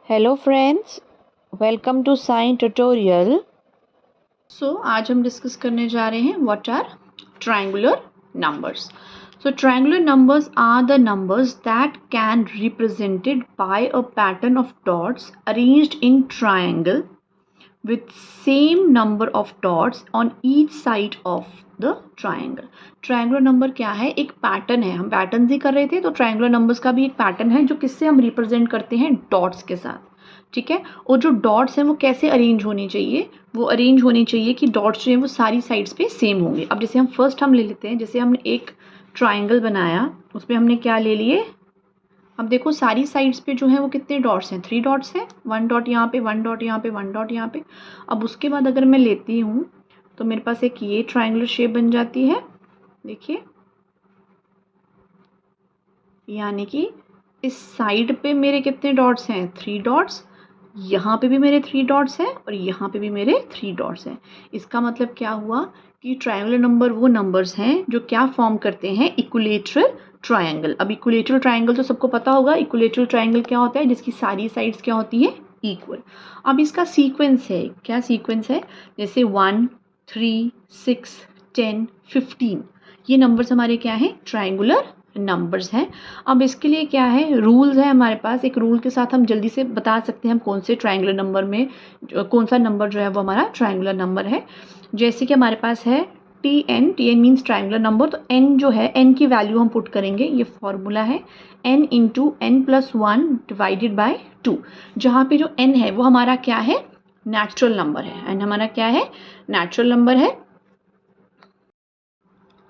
Hello friends, welcome to sign tutorial. आज हम discuss करने जा रहे हैं what are triangular numbers. Triangular numbers are the numbers that can represented by a pattern of dots arranged in triangle with same number of dots on each side of the triangle। Triangular number क्या है? एक pattern है। हम pattern ही कर रहे थे, तो triangular numbers का भी एक पैटर्न है जो किससे हम रिप्रेजेंट करते हैं? डॉट्स के साथ। ठीक है, और जो डॉट्स हैं वो कैसे अरेंज होनी चाहिए? वो अरेंज होनी चाहिए कि डॉट्स जो हैं वो सारी साइड्स पे सेम होंगे। अब जैसे हम ले लेते हैं, जैसे हमने एक ट्राइंगल बनाया, उसमें हमने क्या ले लिए? अब देखो सारी साइड्स पे जो है वो कितने डॉट्स हैं? 3 डॉट्स हैं। 1 डॉट यहाँ पे, 1 डॉट यहाँ पे, 1 डॉट यहाँ पे। अब उसके बाद अगर मैं लेती हूँ तो मेरे पास एक ये ट्रायंगुलर शेप बन जाती है। देखिए, यानी कि इस साइड पे मेरे कितने डॉट्स हैं? 3 डॉट्स। यहाँ पे भी मेरे 3 डॉट्स हैं और यहाँ पे भी मेरे 3 डॉट्स हैं। इसका मतलब क्या हुआ कि ट्रायंगुलर नंबर वो नंबर्स हैं जो क्या फॉर्म करते हैं? Equilateral triangle. अब इक्विलेटरल ट्रायंगल तो सबको पता होगा। इक्विलेटरल ट्रायंगल क्या होता है? जिसकी सारी साइड्स क्या होती है? इक्वल। अब इसका सीक्वेंस है, क्या सीक्वेंस है? जैसे 1, 3, 6, 10, 15, ये नंबर्स हमारे क्या हैं? ट्रायंगुलर नंबर्स हैं। अब इसके लिए क्या है? रूल्स है हमारे पास। एक रूल के साथ हम जल्दी से बता सकते हैं हम कौन से ट्रायंगुलर नंबर में कौन सा नंबर जो है वो हमारा ट्रायंगुलर नंबर है। जैसे कि हमारे पास है T n means triangular number. तो एन जो है, एन की वैल्यू हम पुट करेंगे। ये फॉर्मूला है n into n plus 1 divided by 2। जहाँ पे जो एन है वो हमारा क्या है? नेचुरल नंबर है। एन हमारा क्या है? नेचुरल नंबर है।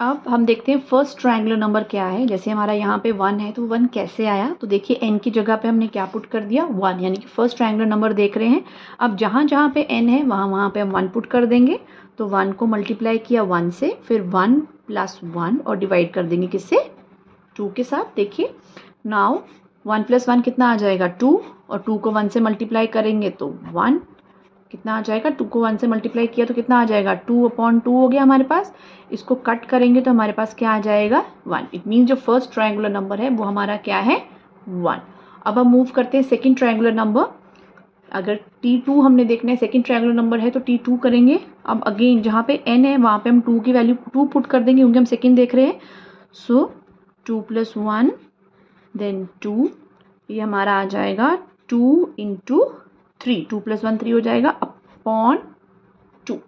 अब हम देखते हैं फर्स्ट ट्रायंगुलर नंबर क्या है। जैसे हमारा यहाँ पे 1 है, तो 1 कैसे आया? तो देखिए n की जगह पे हमने क्या पुट कर दिया? 1, यानी कि फर्स्ट ट्रायंगुलर नंबर देख रहे हैं। अब जहाँ जहाँ पे n है वहाँ पे हम 1 पुट कर देंगे। तो 1 को मल्टीप्लाई किया 1 से, फिर 1 प्लस 1 और डिवाइड कर देंगे किससे? 2 के साथ। देखिए नाउ 1 प्लस 1 कितना आ जाएगा? 2, और 2 को 1 से मल्टीप्लाई करेंगे तो 1 कितना आ जाएगा? 2 को 1 से मल्टीप्लाई किया तो कितना आ जाएगा? 2/2 हो गया हमारे पास। इसको कट करेंगे तो हमारे पास क्या आ जाएगा? 1। इट मीन्स जो फर्स्ट ट्रायंगुलर नंबर है वो हमारा क्या है? 1। अब हम मूव करते हैं सेकंड ट्रायंगुलर नंबर। अगर T2 हमने देखना है, सेकंड ट्रायंगुलर नंबर है, तो T2 करेंगे। अब अगेन जहाँ पे n है वहाँ पे हम 2 की वैल्यू 2 पुट कर देंगे, क्योंकि हम सेकंड देख रहे हैं। सो 2 + 1 देन 2, ये हमारा आ जाएगा 2 × 3। 2 + 1 3 हो जाएगा अपॉन 2।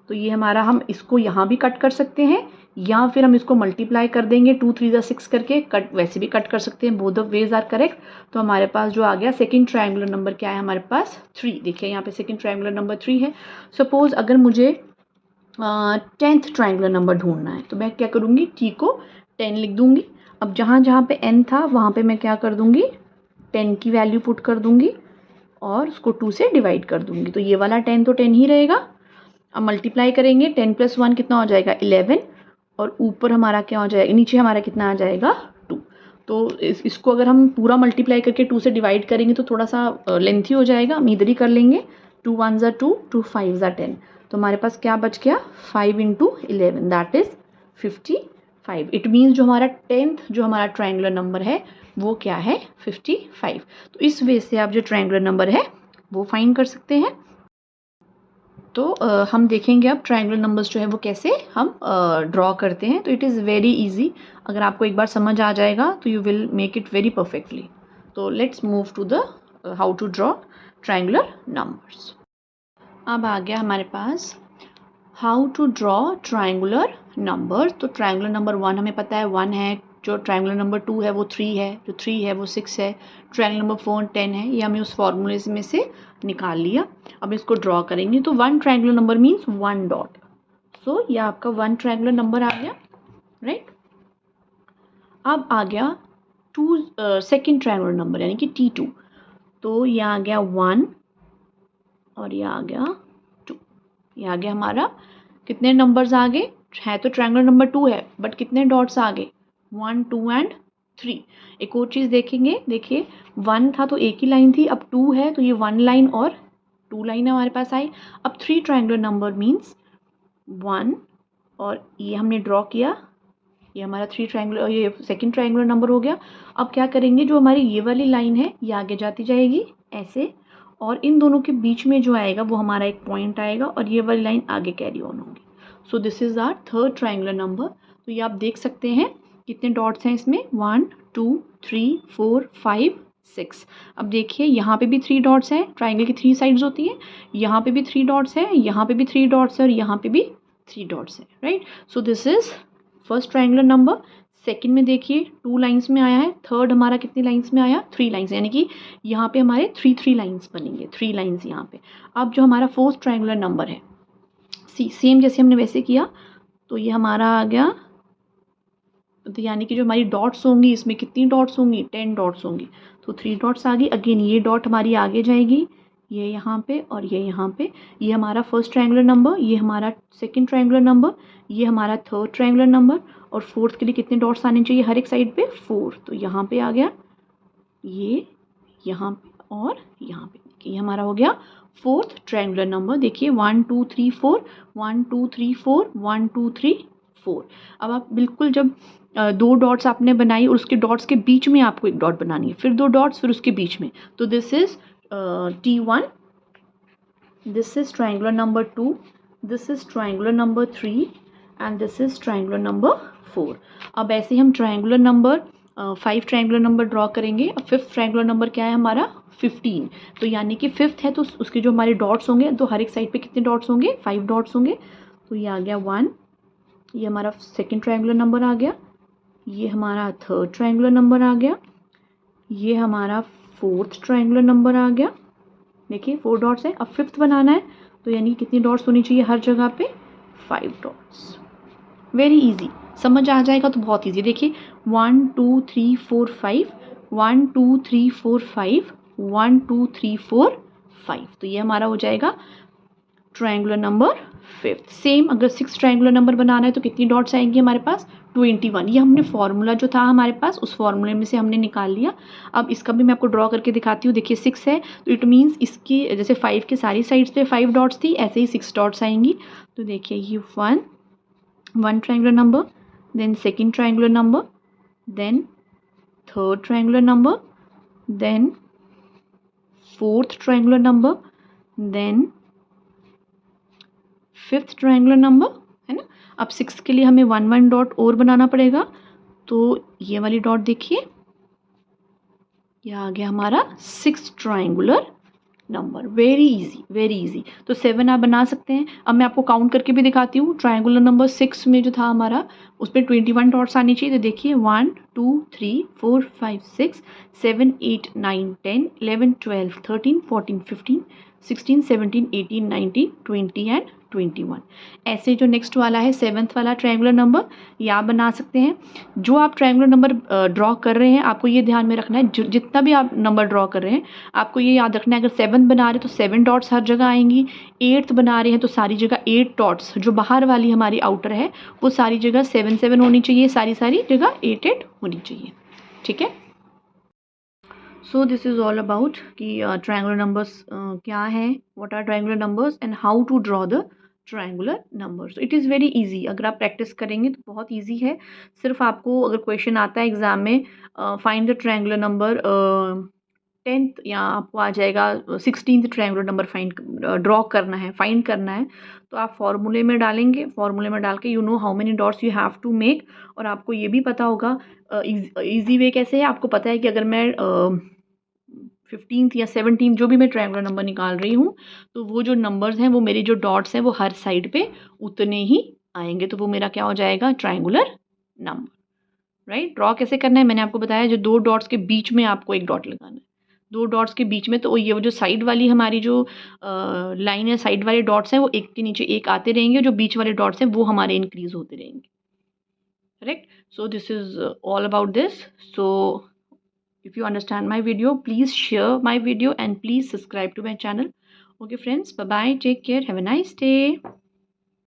तो ये हमारा, हम इसको यहाँ भी कट कर सकते हैं या फिर हम इसको मल्टीप्लाई कर देंगे 2 3 6 करके। कट वैसे भी कट कर सकते हैं, both the ways are correct. तो हमारे पास जो आ गया सेकंड ट्रायंगुलर नंबर क्या है हमारे पास? 3। देखिए यहाँ पे सेकंड ट्रायंगुलर नंबर 3 है। सपोज अगर मुझे 10th ट्रायंगुलर नंबर ढूंढना है तो मैं क्या करूँगी? टी को 10 लिख दूँगी। अब जहाँ जहाँ पे n था वहाँ पे मैं क्या कर दूँगी? 10 की वैल्यू पुट कर दूँगी और उसको 2 से डिवाइड कर दूँगी। तो ये वाला 10 तो 10 ही रहेगा। अब मल्टीप्लाई करेंगे, 10 + 1 कितना हो जाएगा? 11, और ऊपर हमारा क्या हो जाएगा? नीचे हमारा कितना आ जाएगा? 2। तो इसको अगर हम पूरा मल्टीप्लाई करके 2 से डिवाइड करेंगे तो थोड़ा सा लेंथी हो जाएगा। हम इधर ही कर लेंगे। 2 1 ज़ा 2, 2 5 ज़ा 10। तो हमारे पास क्या बच गया? 5 × 11 दैट इज़ 55। इट मीन्स जो हमारा 10th जो हमारा ट्रायंगुलर नंबर है वो क्या है? 55। तो इस वे से आप जो ट्रायंगुलर नंबर है वो फाइंड कर सकते हैं। तो हम देखेंगे अब ट्रायंगुलर नंबर्स जो है वो कैसे हम ड्रॉ करते हैं। तो इट इज़ वेरी इजी। अगर आपको एक बार समझ आ जाएगा तो you will make it very perfectly. तो let's move to the how to draw triangular numbers. अब आ गया हमारे पास how to draw triangular number. तो ट्रायंगुलर नंबर 1 हमें पता है 1 है। जो ट्रायंगुलर नंबर 2 है वो 3 है। जो 3 है वो 6 है। ट्रायंगुलर नंबर 4 10 है। ये हमें उस फॉर्मूले में से निकाल लिया। अब इसको ड्रॉ करेंगे तो 1 ट्रायंगुलर नंबर मीन्स 1 डॉट। सो ये आपका 1 ट्रायंगुलर नंबर आ गया, राइट। अब आ गया सेकेंड ट्रायंगुलर नंबर यानी कि T2। तो ये आ गया 1 और ये आ गया 2। ये आ गया हमारा, कितने नंबर्स आ गए? है तो ट्रायंगुलर नंबर 2 है, बट कितने डॉट्स आ गए? 1 2 एंड 3। एक और चीज़ देखेंगे। देखिए 1 था तो एक ही लाइन थी, अब 2 है तो ये 1 लाइन और 2 लाइन हमारे पास आई। अब 3 ट्रायंगुलर नंबर मीन्स 1, और ये हमने ड्रॉ किया, ये हमारा 3 ट्रायंगुलर, ये सेकंड ट्रायंगुलर नंबर हो गया। अब क्या करेंगे, जो हमारी ये वाली लाइन है ये आगे जाती जाएगी ऐसे, और इन दोनों के बीच में जो आएगा वो हमारा एक पॉइंट आएगा और ये वाली लाइन आगे कैरी ऑन होगी। So this is our third triangular number. तो ये आप देख सकते हैं कितने डॉट्स हैं इसमें, 1 2 3 4 5 6। अब देखिए यहाँ पे भी 3 डॉट्स हैं, ट्रायंगल की 3 साइड्स होती हैं, यहाँ पे भी 3 डॉट्स हैं, यहाँ पे भी 3 डॉट्स हैं और यहाँ पे भी 3 डॉट्स हैं, right. So this is first triangular number. Second में देखिए 2 लाइंस में आया है, थर्ड हमारा कितनी लाइंस में आया, 3 लाइंस, यानी कि यहाँ पे हमारे 3 लाइंस बनेंगे, 3 लाइंस यहाँ पे। अब जो हमारा फोर्थ ट्रायंगुलर नंबर है, सेम जैसे हमने वैसे किया, तो ये हमारा आ गया, तो यानी कि जो हमारी डॉट्स होंगी इसमें कितनी डॉट्स होंगी, 10 डॉट्स होंगी, तो 3 डॉट्स आ गई। अगेन ये डॉट हमारी आगे जाएगी, ये यहाँ पे और ये यहाँ पे। ये हमारा फर्स्ट ट्रायंगुलर नंबर, ये हमारा सेकंड ट्रायंगुलर नंबर, ये हमारा थर्ड ट्रायंगुलर नंबर, और फोर्थ के लिए कितने डॉट्स आने चाहिए हर एक साइड पे, 4। तो यहाँ पे आ गया, ये यहाँ पे और यहाँ पे। देखिए ये हमारा हो गया फोर्थ ट्रायंगुलर नंबर। देखिए 1 2 3 4, 1 2 3 4, 1 2 3 4। अब आप बिल्कुल जब 2 डॉट्स आपने बनाई और उसके डॉट्स के बीच में आपको एक डॉट बनानी है, फिर 2 डॉट्स, फिर उसके बीच में, तो this is T1, this is triangular number 2, this is triangular number 3 and this is triangular number 4। अब ऐसे हम triangular number 5 triangular number draw करेंगे। अब फिफ्थ ट्रायंगुलर नंबर क्या है हमारा, 15। तो यानी कि फिफ्थ है तो उसके जो हमारे डॉट्स होंगे, तो हर एक साइड पे कितने डॉट्स होंगे, 5 डॉट्स होंगे। तो ये आ गया 1, ये हमारा सेकंड ट्रायंगुलर नंबर आ गया, ये हमारा थर्ड ट्रायंगुलर नंबर आ गया, ये हमारा फोर्थ ट्रायंगुलर नंबर आ गया। देखिए 4 डॉट्स है। अब फिफ्थ बनाना है, तो यानी कितनी डॉट्स होनी चाहिए हर जगह पे, 5 डॉट्स। वेरी इजी, समझ आ जाएगा तो बहुत इजी। देखिए 1 2 3 4 5, 1 2 3 4 5, 1 2 3 4 5। तो ये हमारा हो जाएगा ट्रायंगुलर नंबर फिफ्थ। सेम अगर 6 ट्रायंगुलर नंबर बनाना है तो कितनी डॉट्स आएंगी हमारे पास, 21। ये हमने फार्मूला जो था हमारे पास, उस फार्मूले में से हमने निकाल लिया। अब इसका भी मैं आपको ड्रॉ करके दिखाती हूँ। देखिए 6 है, तो इट मीन्स इसकी जैसे 5 की सारी साइड्स पे 5 डॉट्स थी, ऐसे ही 6 डॉट्स आएंगी। तो देखिए ये 1 triangular number, then second triangular number, then third triangular number, then fourth triangular number, then fifth triangular number, है ना। अब 6 के लिए हमें 1 1 डॉट और बनाना पड़ेगा। तो ये वाली डॉट देखिए, ये आ गया हमारा 6 triangular number. Very easy, very easy. तो 7 आप बना सकते हैं। अब मैं आपको काउंट करके भी दिखाती हूँ। ट्रायंगुलर नंबर 6 में जो था हमारा, उस पर 21 डॉट्स आनी चाहिए। तो देखिए 1 2 3 4 5 6 7 8 9 10 11 12 13 14 15 16 17 18 19 20 एंड 21। ऐसे जो नेक्स्ट वाला है 7th वाला ट्रायंगुलर नंबर, ये आप बना सकते हैं। जो आप ट्रायंगुलर नंबर ड्रॉ कर रहे हैं, आपको ये ध्यान में रखना है, जितना भी आप नंबर ड्रॉ कर रहे हैं, आपको ये याद रखना है, अगर 7 बना रहे हैं तो 7 डॉट्स हर जगह आएंगी। 8th बना रहे हैं तो सारी जगह 8 डॉट्स, जो बाहर वाली हमारी आउटर है वो सारी जगह 7 7 होनी चाहिए, सारी जगह 8 8 होनी चाहिए, ठीक है। So this is all about कि ट्रायंगुलर नंबर्स क्या हैं, what are triangular numbers and how to draw the triangular numbers. It is very easy, अगर आप प्रैक्टिस करेंगे तो बहुत इजी है। सिर्फ आपको अगर क्वेश्चन आता है एग्जाम में, find the triangular number 10th, या आपको आ जाएगा 16th ट्रायंगुलर नंबर ड्रॉ करना है, फाइंड करना है, तो आप फार्मूले में डालेंगे, फार्मूले में डाल के you know how many dots you have to make. और आपको ये भी पता होगा इजी वे कैसे है, आपको पता है कि अगर मैं 15th या 17th जो भी मैं ट्रायंगुलर नंबर निकाल रही हूँ, तो वो जो नंबर्स हैं, वो मेरी जो डॉट्स हैं वो हर साइड पे उतने ही आएंगे, तो वो मेरा क्या हो जाएगा, ट्रायंगुलर नंबर। राइट, ड्रॉ कैसे करना है मैंने आपको बताया। जो 2 डॉट्स के बीच में आपको एक डॉट लगाना है, 2 डॉट्स के बीच में, तो ये जो साइड वाली हमारी जो लाइन है, साइड वाले डॉट्स हैं वो एक के नीचे एक आते रहेंगे, जो बीच वाले डॉट्स हैं वो हमारे इंक्रीज होते रहेंगे। Correct. So this is all about this. So if you understand my video, please share my video and please subscribe to my channel. Okay friends, bye bye, take care, have a nice day.